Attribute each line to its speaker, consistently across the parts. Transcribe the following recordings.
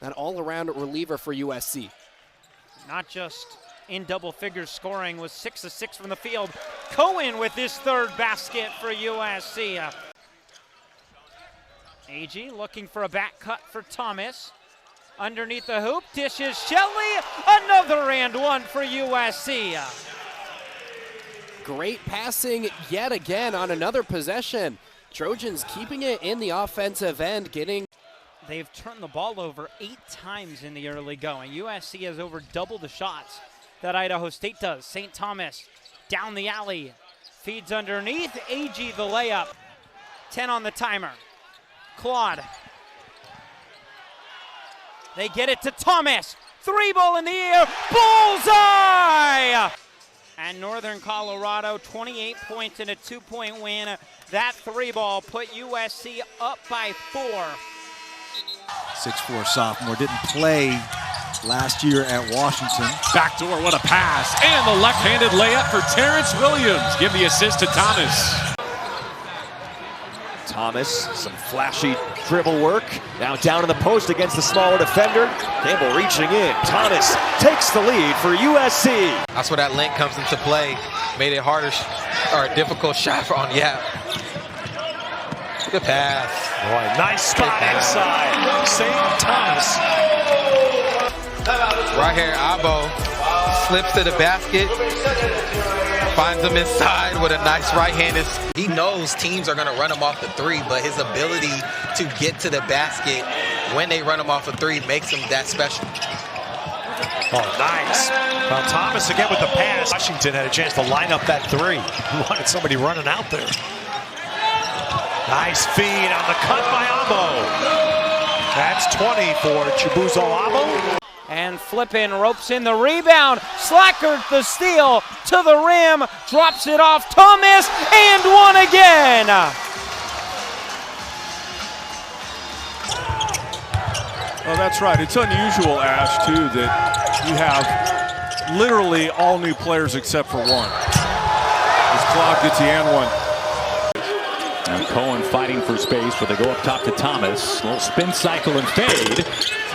Speaker 1: an all-around reliever for USC.
Speaker 2: Not just in double figures scoring, was 6 of 6 from the field. Cohen with his third basket for USC. AG looking for a back cut for Thomas. Underneath the hoop, dishes Shelley. Another and one for USC.
Speaker 1: Great passing yet again on another possession. Trojans keeping it in the offensive end, getting...
Speaker 2: They've turned the ball over 8 times in the early going. USC has over double the shots that Idaho State does. St. Thomas down the alley, feeds underneath. AG the layup. 10 on the timer. Claude. They get it to Thomas. 3-ball in the air. Bullseye! And Northern Colorado, 28 points in a 2-point win. That 3-ball put USC up by 4.
Speaker 3: 6'4" sophomore, didn't play last year at Washington.
Speaker 4: Backdoor, what a pass. And the left-handed layup for Terrence Williams. Give the assist to Thomas.
Speaker 5: Thomas, some flashy dribble work. Now down in the post against the smaller defender. Campbell reaching in. Thomas takes the lead for USC.
Speaker 6: That's where that length comes into play. Made it harder or a difficult shot on Yap. Good pass.
Speaker 5: Boy, nice spot inside. St. Thomas.
Speaker 6: Right here, Abo slips to the basket. Finds him inside with a nice right-handed. He knows teams are going to run him off the 3, but his ability to get to the basket when they run him off a 3 makes him that special.
Speaker 5: Oh, nice. Well, Thomas again with the pass. Washington had a chance to line up that 3. He wanted somebody running out there. Nice feed on the cut by Abo. That's 20 for Chibuzo Abo.
Speaker 2: And Flippin ropes in the rebound. Slacker the steal to the rim. Drops it off Thomas and one again.
Speaker 7: Well, that's right. It's unusual, Ash, too, that you have literally all new players except for one. As Claude gets the and one.
Speaker 4: And Cohen fighting for space, where they go up top to Thomas. A little spin cycle and fade.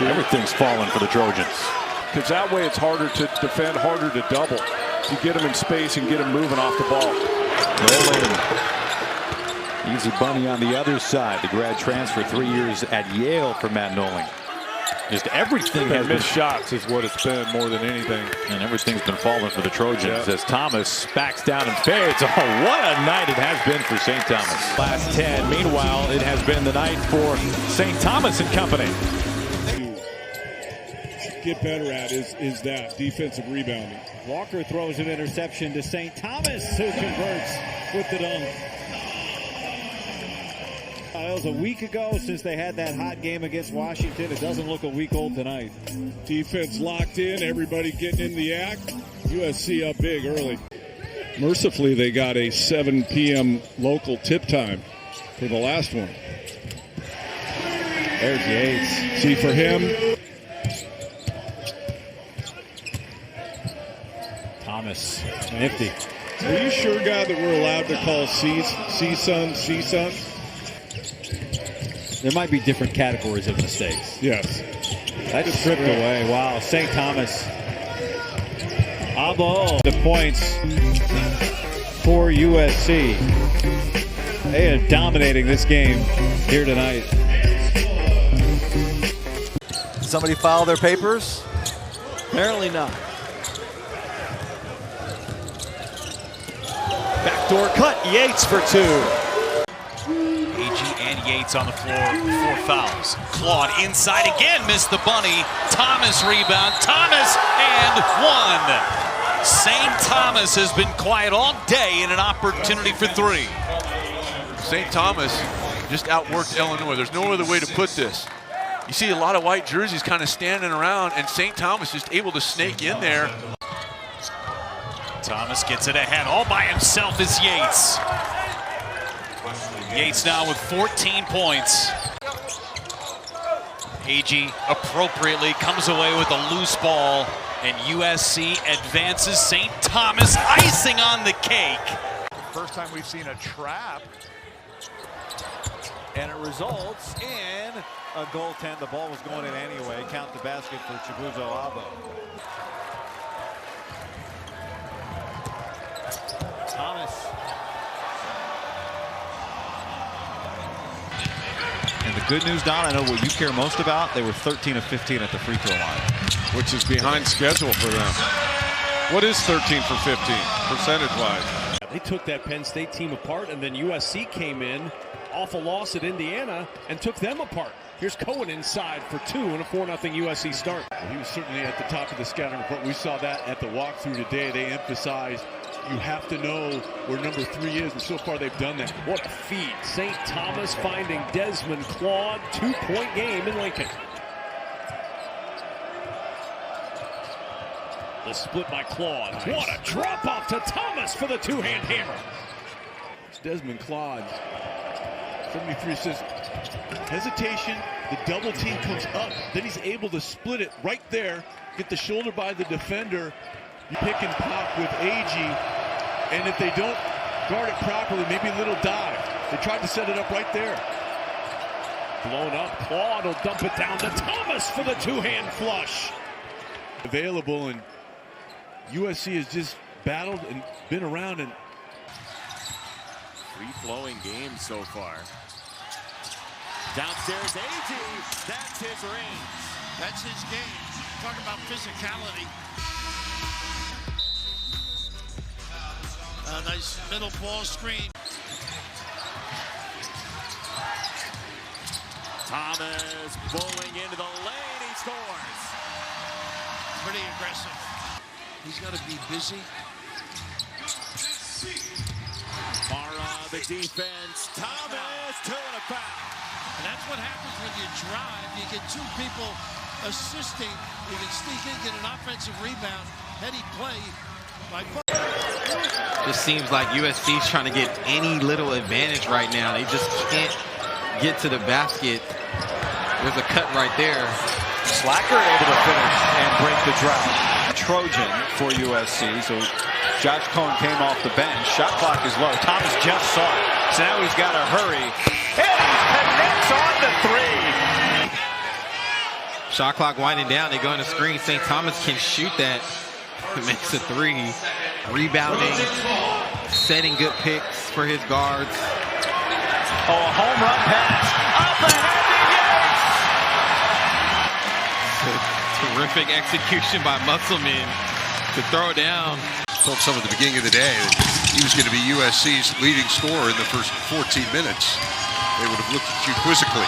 Speaker 4: Everything's falling for the Trojans.
Speaker 7: Because that way it's harder to defend, harder to double. You get them in space and get them moving off the ball.
Speaker 4: Nolan. Easy bunny on the other side. The grad transfer, 3 years at Yale for Matt Nolan. Just everything has
Speaker 7: missed shots is what it's been more than anything.
Speaker 4: And everything's been falling for the Trojans as Thomas backs down and fades. Oh, what a night it has been for St. Thomas. Last 10. Meanwhile, it has been the night for St. Thomas and company.
Speaker 7: Get better at is that defensive rebounding.
Speaker 8: Walker throws an interception to St. Thomas, who converts with the dunk. It was a week ago since they had that hot game against Washington. It doesn't look a week old tonight.
Speaker 7: Defense locked in, everybody getting in the act. USC up big early. Mercifully, they got a 7 p.m. local tip time for the last one.
Speaker 8: There's Yates.
Speaker 7: See, for him,
Speaker 8: Thomas, nifty.
Speaker 7: are you sure, God, that we're allowed to call C-Sun?
Speaker 8: There might be different categories of mistakes.
Speaker 7: Yes.
Speaker 8: That's stripped away. Wow, St. Thomas. Abo. The points for USC. They are dominating this game here tonight.
Speaker 3: Somebody file their papers?
Speaker 8: Apparently not.
Speaker 5: Backdoor cut. Yates for 2.
Speaker 9: And Yates on the floor, 4 fouls. Claude inside again, missed the bunny. Thomas rebound, Thomas and 1. St. Thomas has been quiet all day in an opportunity for 3.
Speaker 10: St. Thomas just outworked Illinois. There's no other way to put this. You see a lot of white jerseys kind of standing around, and St. Thomas just able to snake in there.
Speaker 9: Thomas gets it ahead all by himself is Yates. Yates now with 14 points. AG appropriately comes away with a loose ball, and USC advances. St. Thomas icing on the cake.
Speaker 7: First time we've seen a trap.
Speaker 8: And it results in a goaltend. The ball was going in anyway. Count the basket for Chibuzo Abo. Thomas. And the good news, Don, I know what you care most about. They were 13 of 15 at the free throw line,
Speaker 7: which is behind schedule for them. What is 13 for 15 percentage-wise?
Speaker 11: They took that Penn State team apart, and then USC came in off a loss at Indiana and took them apart. Here's Cohen inside for two and a 4-0 USC start.
Speaker 12: He was certainly at the top of the scouting report. We saw that at the walkthrough today. They emphasized you have to know where number 3 is, and so far they've done that.
Speaker 11: What a feat. St. Thomas finding Desmond Claude. 2-point game in Lincoln. The split by Claude. Nice. What a drop off to Thomas for the two-hand hammer.
Speaker 12: It's Desmond Claude. 73 says hesitation. The double team comes up. Then he's able to split it right there. Get the shoulder by the defender. You pick and pop with AG. And if they don't guard it properly, maybe a little dive. They tried to set it up right there.
Speaker 11: Blown up. Claude will dump it down to Thomas for the two-hand flush.
Speaker 12: Available, and USC has just battled and been around. And
Speaker 5: free-flowing game so far. Downstairs, AG. That's his range.
Speaker 13: That's his game. Talk about physicality. A nice middle ball screen.
Speaker 5: Thomas bowling into the lane. He scores.
Speaker 13: Pretty aggressive. He's got to be busy.
Speaker 5: Mara, the defense. Thomas, 2 and a foul.
Speaker 13: And that's what happens when you drive. You get two people assisting. You can sneak in, get an offensive rebound. Heady play by.
Speaker 6: Just seems like USC's trying to get any little advantage right now. They just can't get to the basket. There's a cut right there.
Speaker 8: Slacker able to finish and break the drought. Trojan for USC. So Josh Cohen came off the bench. Shot clock is low. Thomas just saw it. So now he's got to hurry. And he connects on the three.
Speaker 6: Shot clock winding down. They go on the screen. St. Thomas can shoot that. It makes a three. Rebounding. Setting good picks for his guards.
Speaker 8: Oh, a home run pass. Up ahead he gets.
Speaker 6: Terrific execution by Musselman to throw down.
Speaker 10: Told some at the beginning of the day that he was going to be USC's leading scorer in the first 14 minutes. They would have looked at you quizzically.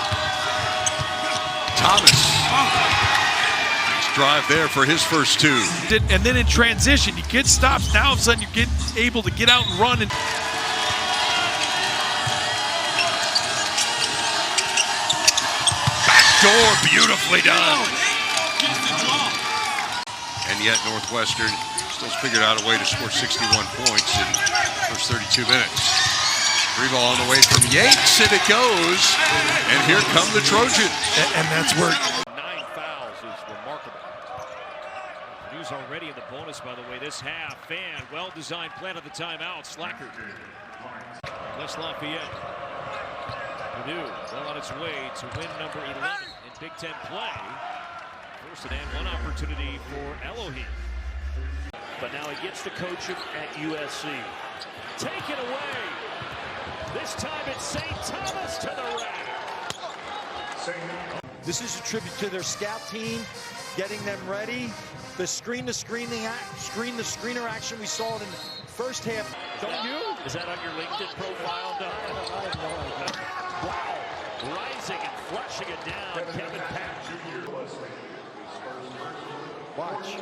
Speaker 10: Thomas. Nice drive there for his first two.
Speaker 14: And then in transition, you get stops. Now all of a sudden you get able to get out and run. And
Speaker 10: backdoor, beautifully done. And yet Northwestern still figured out a way to score 61 points in the first 32 minutes. Free ball on the way from Yates, and it goes. And here come the Trojans.
Speaker 14: and that's where
Speaker 8: 9 fouls is remarkable. Purdue's already in the bonus, by the way, this half. Fan, well-designed plan of the timeout. Slacker. West Lafayette. Purdue well on its way to win number 11 in Big Ten play. First and 1 opportunity for Elohim. But now he gets to coach him at USC. Take it away. This time it's St. Thomas to the rack.
Speaker 3: This is a tribute to their scout team, getting them ready. The screen-to-screener action we saw in the first half.
Speaker 8: Don't you? Is that on your LinkedIn profile? No. Wow. Rising and flushing it down. Kevin Pack.
Speaker 3: Watch.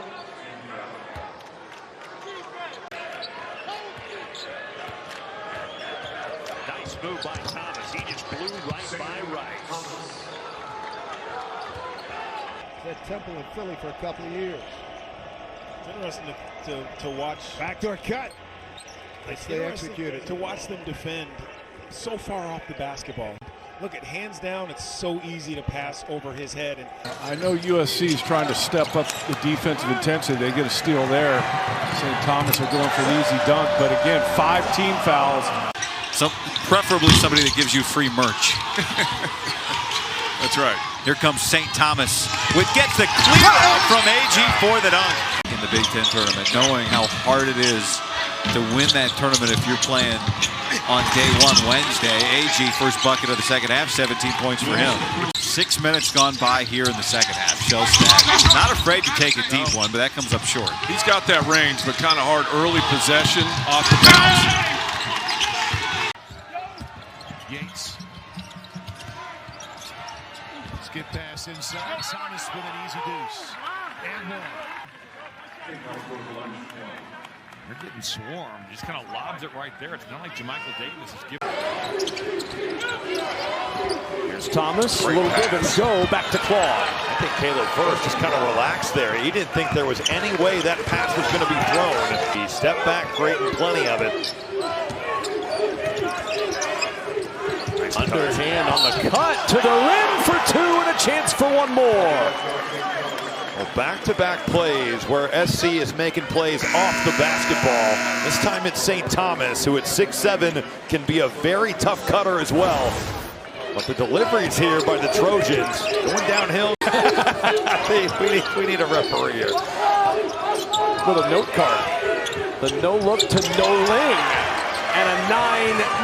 Speaker 8: Nice move by Thomas. He just blew right by Rice.
Speaker 15: At Temple in Philly for a couple of years.
Speaker 11: It's interesting to watch.
Speaker 15: Backdoor cut.
Speaker 11: They executed. To watch them defend so far off the basketball. Look at hands down. It's so easy to pass over his head. And
Speaker 7: I know USC is trying to step up the defensive intensity. They get a steal there. St. Thomas are going for the easy dunk, but again, 5 team fouls.
Speaker 9: Preferably somebody that gives you free merch.
Speaker 10: That's right.
Speaker 4: Here comes St. Thomas, which gets the clear out from AG for the dunk. In the Big Ten tournament, knowing how hard it is to win that tournament if you're playing on day one, Wednesday. AG, first bucket of the second half, 17 points for him. 6 minutes gone by here in the second half. Shellstad not afraid to take a deep one, but that comes up short.
Speaker 10: He's got that range, but kind of hard early possession off the bounce.
Speaker 14: Yates. Skip pass inside. Thomas with an easy deuce. And one.
Speaker 8: They're getting swarmed. Just kind of lobs it right there. It's not like JaMychal Davis is giving.
Speaker 5: Here's Thomas. A little give and go. Back to Claude. I think Caleb first just kind of relaxed there. He didn't think there was any way that pass was going to be thrown. He stepped back, creating plenty of it. Underhand on the cut to the rim for two and a chance for one more. Well, back-to-back plays where SC is making plays off the basketball. This time it's St. Thomas, who at 6'7" can be a very tough cutter as well. But the deliveries here by the Trojans going downhill. we need a referee here. Little note card. The no look to no ling. And a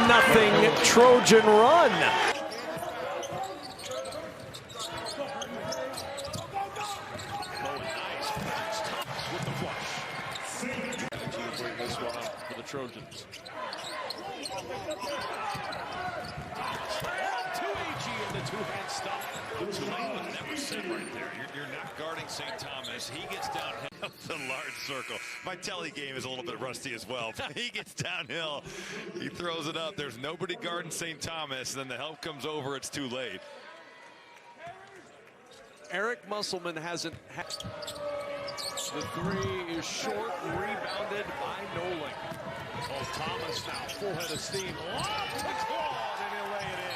Speaker 5: 9-0 Trojan run.
Speaker 8: With the flush. To bring this one up for the Trojans. To AG in the two-hand stuff. Tulane would never sit right there. You're not guarding St. Thomas. He gets downhill.
Speaker 5: The large circle. My telly game is a little bit rusty as well. He gets downhill. He throws it up. There's nobody guarding St. Thomas. Then the help comes over. It's too late.
Speaker 11: Eric Musselman hasn't had. The three is short, rebounded by Nolan.
Speaker 8: Oh, Thomas now, full head of steam. Off to Claude, and he'll lay it in.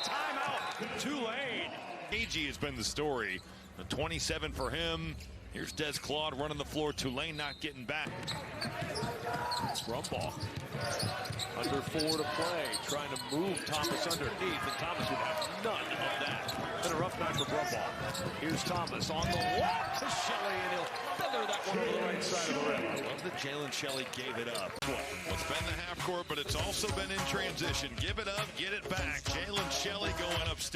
Speaker 8: Timeout, Tulane.
Speaker 3: AG has been the story. The 27 for him. Here's Des Claude running the floor. Tulane not getting back.
Speaker 8: Brumball. Under 4 to play. Trying to move Thomas underneath, and Thomas would have none of that. Been a rough night for Brumball. Here's Thomas on the walk to Shelley, and he'll feather that one to the right side of the rim.
Speaker 3: I love that Jalen Shelley gave it up. Well, it's been the half court, but it's also been in transition. Give it up, get it back. Jalen Shelley going upstairs.